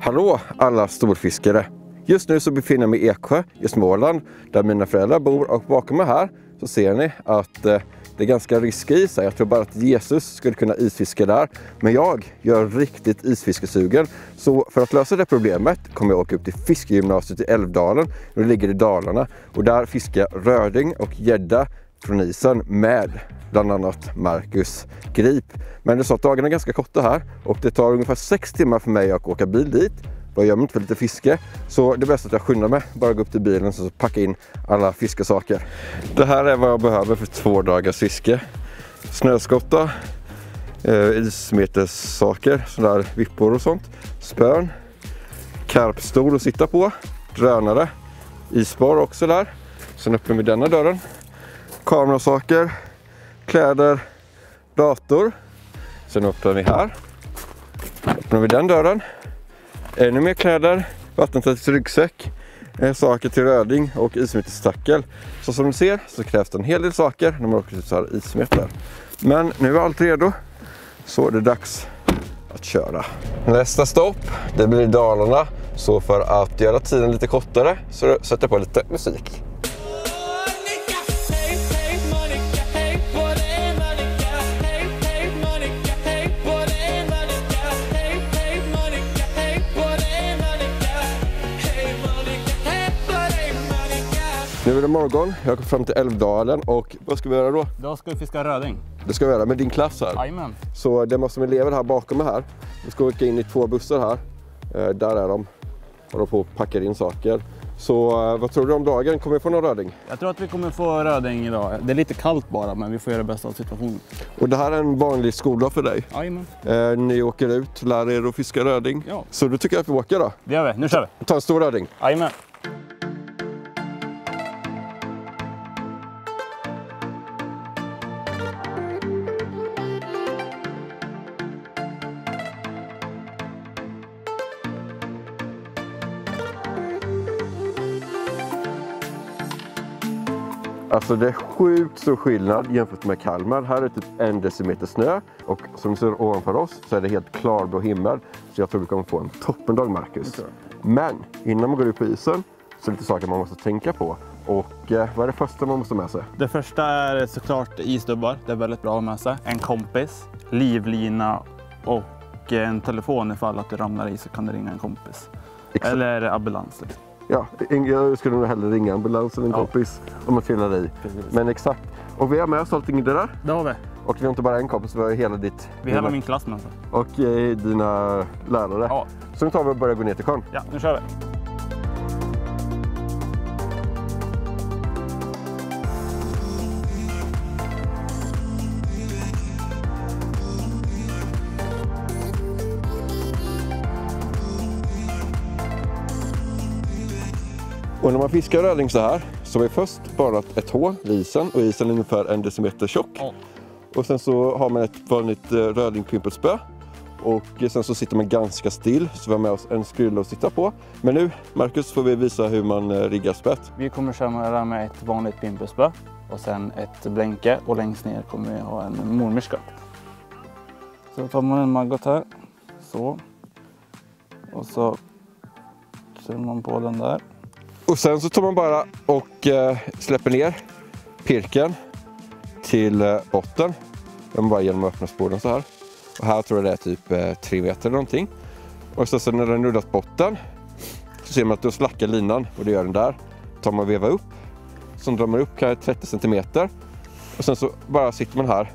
Hallå alla storfiskare! Just nu så befinner jag mig i Eksjö i Småland där mina föräldrar bor, och bakom mig här så ser ni att det är ganska risk i sig. Jag tror bara att Jesus skulle kunna isfiska där, men jag gör riktigt isfiskesugen. Så för att lösa det problemet kommer jag åka upp till fiskegymnasiet i Älvdalen, och det ligger i Dalarna, och där fiskar röding och gädda från isen med bland annat Marcus Grip. Men det är så att dagarna är ganska korta här och det tar ungefär 6 timmar för mig att åka bil dit. Vad gör man inte för lite fiske? Så det är bäst att jag skyndar mig. Bara gå upp till bilen och så packa in alla fiskesaker. Det här är vad jag behöver för 2 dagars fiske. Snöskotta, ismetessaker, sådär vippor och sånt. Spön, karpstol att sitta på, drönare, isbar också där. Sen öppnar vi denna dörren. Kamerasaker, kläder, dator. Sen öppnar vi här. Öppnar vi den dörren. Ännu mer kläder, vattentät ryggsäck, saker till röding och ismetestackel. Så som ni ser så krävs det en hel del saker när man åker ut så här ismetar. Men nu är allt redo, så är det dags att köra. Nästa stopp, det blir Dalarna. Så för att göra tiden lite kortare så sätter jag på lite musik. Nu är det morgon, jag kom fram till Älvdalen, och vad ska vi göra då? Då ska vi fiska röding. Det ska vi göra med din klass här. Jajamän. Så det är massor med elever här bakom mig här. Vi ska åka in i 2 bussar här. Där är de. Håller på att packa in saker. Så vad tror du om dagen? Kommer vi få någon röding? Jag tror att vi kommer få röding idag. Det är lite kallt bara, men vi får göra det bästa av situationen. Och det här är en vanlig skoldag för dig? Jajamän. Ni åker ut, lär er att fiska röding. Ja. Så du tycker att vi åker då? Det gör vi, nu kör vi. Ta en stor röding. Jajamän. Alltså det är sjukt stor skillnad jämfört med Kalmar. Här är typ 1 decimeter snö, och som ni ser ovanför oss så är det helt klarblå himmel. Så jag tror vi kommer få en toppendag, Marcus. Men innan man går ut på isen så är det lite saker man måste tänka på. Och vad är det första man måste ha med sig? Det första är såklart isdubbar. Det är väldigt bra att ha med sig. En kompis, livlina och en telefon. Ifall att du ramlar i så kan du ringa en kompis. Exakt. Eller ambulans. Ja, jag skulle nog hellre ringa ambulans än en kompis om man trillar i. Precis. Men exakt. Och vi har med oss allting i det där. Det har vi. Och vi har inte bara en kompis, vi har hela ditt... Vi har hela min klass med oss. Och dina lärare. Ja. Så nu tar vi och börjar gå ner till sjön. Ja, nu kör vi. Och när man fiskar röding så här så har vi först borrat ett hål i isen, och isen är ungefär 1 decimeter tjock. Ja. Och sen så har man ett vanligt rödingpimpelspö, och sen så sitter man ganska still, så vi har med oss en skrulle att sitta på. Men nu, Marcus, får vi visa hur man riggar spett. Vi kommer köra med ett vanligt pimpelspö och sen ett blänke, och längst ner kommer vi ha en mormyrska. Så tar man en maggot här, så. Och så sätter man på den där. Och sen så tar man bara och släpper ner pirken till botten. Man bara genom att öppna spåren så här. Och här tror jag det är typ 3 meter eller någonting. Och så när den nuddat botten så ser man att då slackar linan, och det gör den där. Tar man och vevar upp. Så drar man upp kanske 30 centimeter. Och sen så bara sitter man här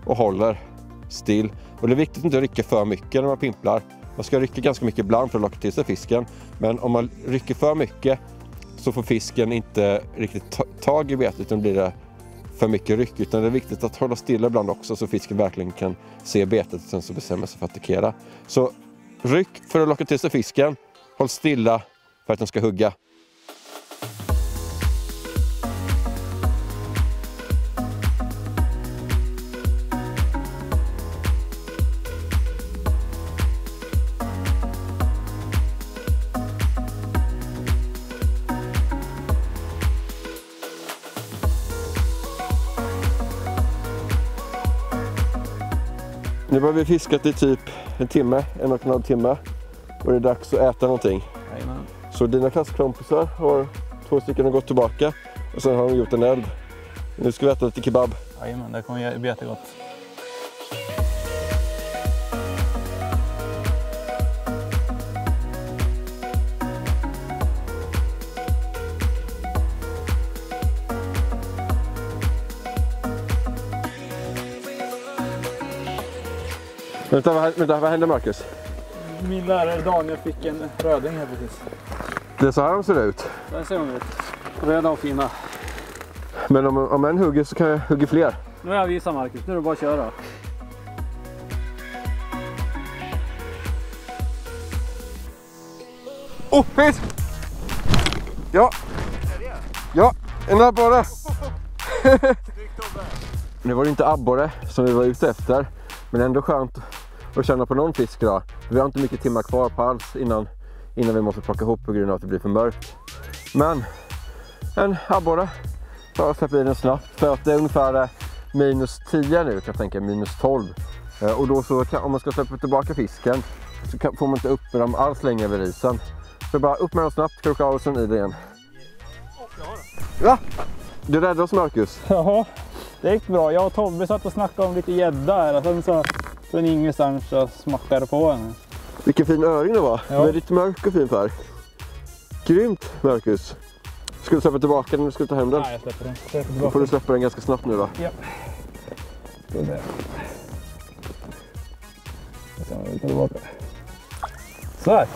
och håller still. Och det är viktigt att inte rycka för mycket när man pimplar. Man ska rycka ganska mycket ibland för att locka till sig fisken. Men om man rycker för mycket så får fisken inte riktigt tag i betet, utan blir det för mycket ryck. Utan det är viktigt att hålla stilla ibland också, så fisken verkligen kan se betet och sen så bestämmer sig för att attackera. Så ryck för att locka till sig fisken. Håll stilla för att den ska hugga. Nu har vi fiskat i typ en timme, 1,5 timme. och det är dags att äta någonting. Jajamän. Så dina klasskompisar har 2 stycken gått tillbaka och sen har de gjort en eld. Nu ska vi äta lite kebab. Jajamän, det kommer bli jättegott. Vänta, vad händer Marcus? Min lärare Daniel fick en röding här precis. Det är så här de ser ut. Där ser de ut. Röda och fina. Men om en hugger så kan jag hugga fler. Nu har jag visat Marcus, nu är det bara att köra. Fisk! Ja! Ja, en abborre! Nu var det inte abborre som vi var ute efter. Men ändå skönt att känna på någon fisk idag. Vi har inte mycket timmar kvar på alls innan vi måste plocka ihop på grund av att det blir för mörkt. Men en abborre. Jag släpper i den snabbt för att det är ungefär minus 10 nu, kan jag tänka, minus 12. Och då så om man ska släppa tillbaka fisken så får man inte upp med dem alls längre över isen. Så bara upp med dem snabbt, kroka av och sen i det igen. Ja! Du räddade oss Marcus. Jaha, det gick bra. Jag och Tobbe satt och snackade om lite gädda här och sen så från ingenstans så smackade på henne. Vilken fin öring det var. Ja. Väldigt mörk och fin färg. Grymt Marcus. Ska du släppa tillbaka den eller ska du ta hem den? Nej, jag släpper den. Då får du släppa den ganska snabbt nu då. Ja. Så här.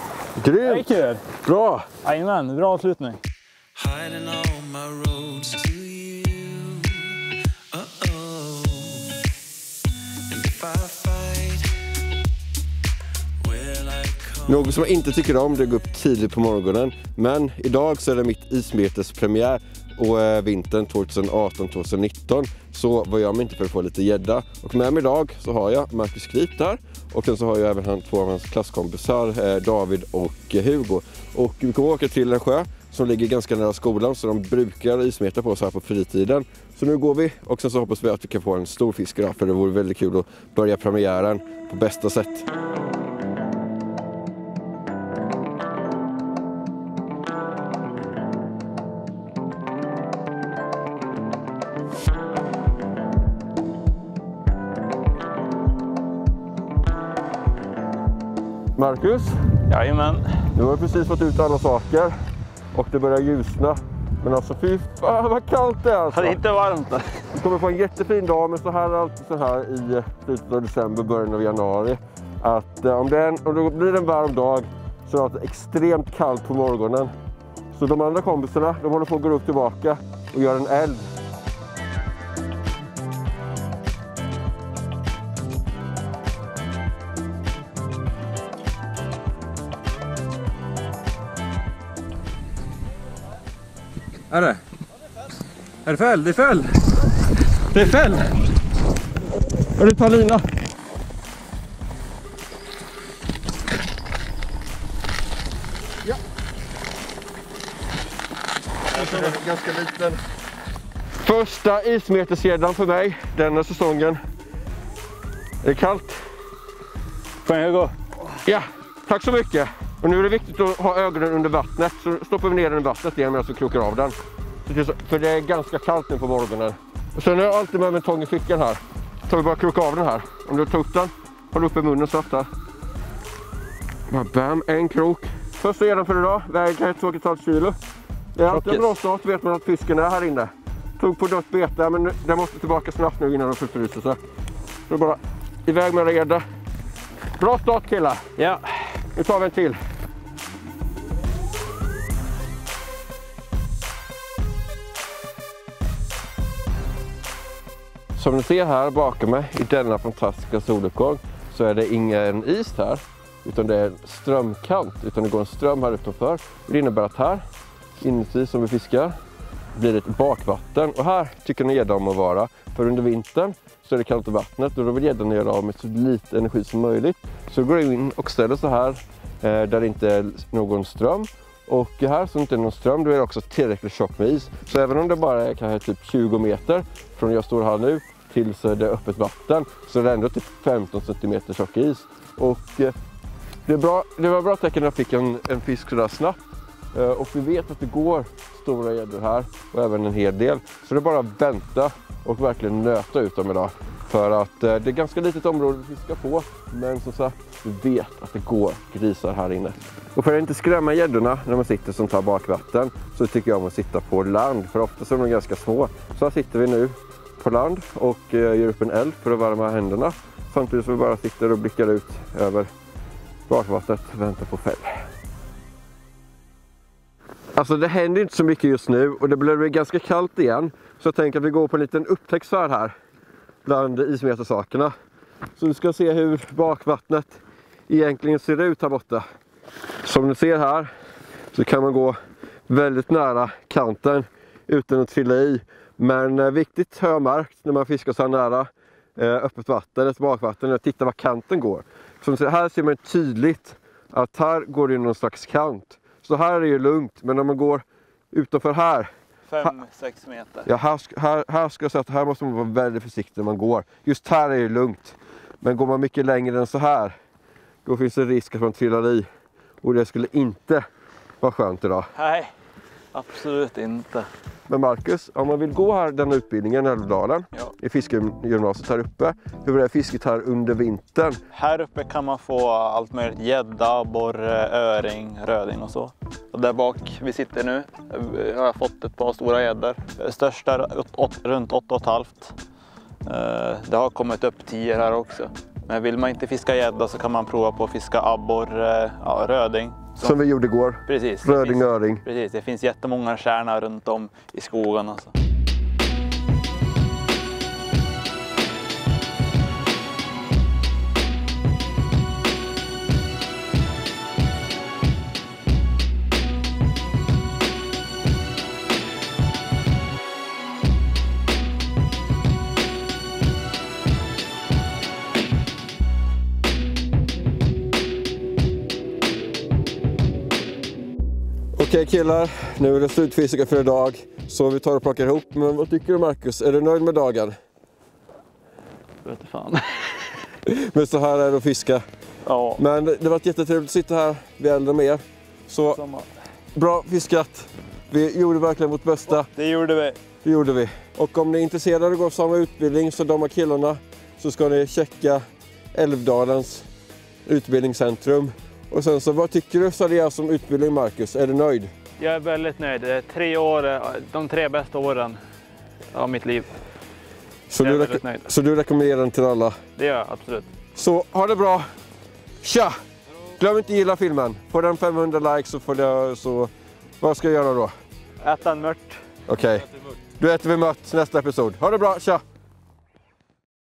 Grymt! Det är kul. Bra! Jajamän, bra avslutning. Hiding all my roads to you. And if I fight, will I come? Något som jag inte tycker om det är att gå upp tidigt på morgonen. Men idag så är det mitt ismetespremiär och vintern 2018-2019 så var jag med inte för att få lite gädda. Och med mig idag så har jag Marcus Grip där och sen så har jag även två av hans klasskompisar David och Hugo. Och vi kommer åka till en sjö som ligger ganska nära skolan så de brukar ismeta på så här på fritiden. Så nu går vi och sen så hoppas vi att vi kan få en stor fisk idag för det vore väldigt kul att börja premiären på bästa sätt. Marcus, Jajamän. nu har vi precis fått ut alla saker och det börjar ljusna. Men alltså fy fan vad kallt det är alltså. Det är inte varmt då. Vi kommer få en jättefin dag men så här är alltid så här i slutet av december, början av januari. Att om det blir en varm dag så är det alltså extremt kallt på morgonen. Så de andra kompisarna, de håller på att gå upp tillbaka och göra en eld. Är det? Är det fäll? Det är fäll! Det är fäll! Är det tar lina? Ja. Det är ganska liten. Första ismeterskedjan för mig denna säsongen. Det är kallt. Får jag gå? Ja, tack så mycket. Och nu är det viktigt att ha ögonen under vattnet. Så stoppar vi ner den i vattnet igen medan vi krokar av den. För det är ganska kallt nu på morgonen. Och sen har jag alltid med mig en tång i fickan här. Så tar vi bara kroka av den här. Om du tar upp den, håll upp i munnen snabbt här. Bam, en krok. Första gäddan för idag, väger 2,5 kilo. Det är alltid en bra start, vet man att fisken är här inne. Tog på dött bete, men den måste tillbaka snabbt nu innan de förfryser sig. Så bara iväg med gädda. Bra start killar. Ja. Nu tar vi en till. Som ni ser här bakom mig i denna fantastiska soluppgång så är det ingen is här utan det är strömkant, utan det går en ström här utanför. Det innebär att här inuti som vi fiskar blir det ett bakvatten och här tycker ni gäddan om att vara, för under vintern så är det kallt i vattnet och då vill gäddan göra av med så lite energi som möjligt. Så går jag in och ställer så här där det inte är någon ström. Och här som inte är någon ström, då är det också tillräckligt tjock med is. Så även om det bara är kanske typ 20 meter från jag står här nu till så är det öppet vatten, så är det ändå typ 15 cm tjock is. Och Det var bra tecken när jag fick en fisk så där snabbt. Och vi vet att det går stora gäddor här och även en hel del. Så det är bara att vänta och verkligen nöta ut dem idag. För att det är ganska litet område att fiska på. Men som sagt, vi vet att det går grisar här inne. Och för att inte skrämma gäddorna när man sitter som tar bakvatten så tycker jag om att sitta på land. För ofta är de ganska små. Så här sitter vi nu på land och gör upp en eld för att värma händerna. Samtidigt som vi bara sitter och blickar ut över bakvattnet och väntar på fäll. Alltså det händer inte så mycket just nu och det blir ganska kallt igen. Så jag tänker att vi går på en liten upptäcktsfärd här bland ismetersakerna. Så du ska se hur bakvattnet egentligen ser ut här borta. Som du ser här så kan man gå väldigt nära kanten utan att trilla i. Men viktigt har jag märkt när man fiskar så här nära öppet vatten, ett bakvatten, och titta var kanten går. Så här ser man tydligt att här går det någon slags kant. Så här är det ju lugnt, men när man går utanför här 5-6 meter. Ja, här ska jag säga att här måste man vara väldigt försiktig när man går. Just här är det lugnt. Men går man mycket längre än så här, då finns det risk att man trillar i. Och det skulle inte vara skönt idag. Nej, absolut inte. Men Marcus, om man vill gå här den utbildningen i Älvdalen, i fiskegymnasiet här uppe, hur är fisket här under vintern? Här uppe kan man få allt möjligt, gädda, borre, öring, röding och så. Och där bak vi sitter nu har jag fått ett par stora gäddor. Största runt 8,5. Det har kommit upp 10 här också. Men vill man inte fiska gädda så kan man prova på att fiska abborre, röding. Som vi gjorde igår. Precis. Röding och öring. Precis, det finns jättemånga stjärnor runt om i skogen. Alltså. Okej killar, nu är det slutfiske för idag. Så vi tar och plockar ihop. Men vad tycker du Marcus? Är du nöjd med dagen? Jag vet inte fan. Men så här är det att fiska. Ja. Men det var jättetrevligt att sitta här vid elden med er. Så bra fiskat. Vi gjorde verkligen vårt bästa. Det gjorde vi. Det gjorde vi. Och om ni är intresserade av att gå samma utbildning som de här killarna så ska ni checka Älvdalens utbildningscentrum. Och sen så, vad tycker du så det är som utbildning Marcus? Är du nöjd? Jag är väldigt nöjd. Det är 3 år, de 3 bästa åren av mitt liv. Så du rekommenderar den till alla? Det gör jag, absolut. Så ha det bra. Tja! Glöm inte att gilla filmen. Får den 500 likes så får det så... Vad ska jag göra då? Äta en mört. Okej. Du äter vi mört nästa episod. Ha det bra, tja!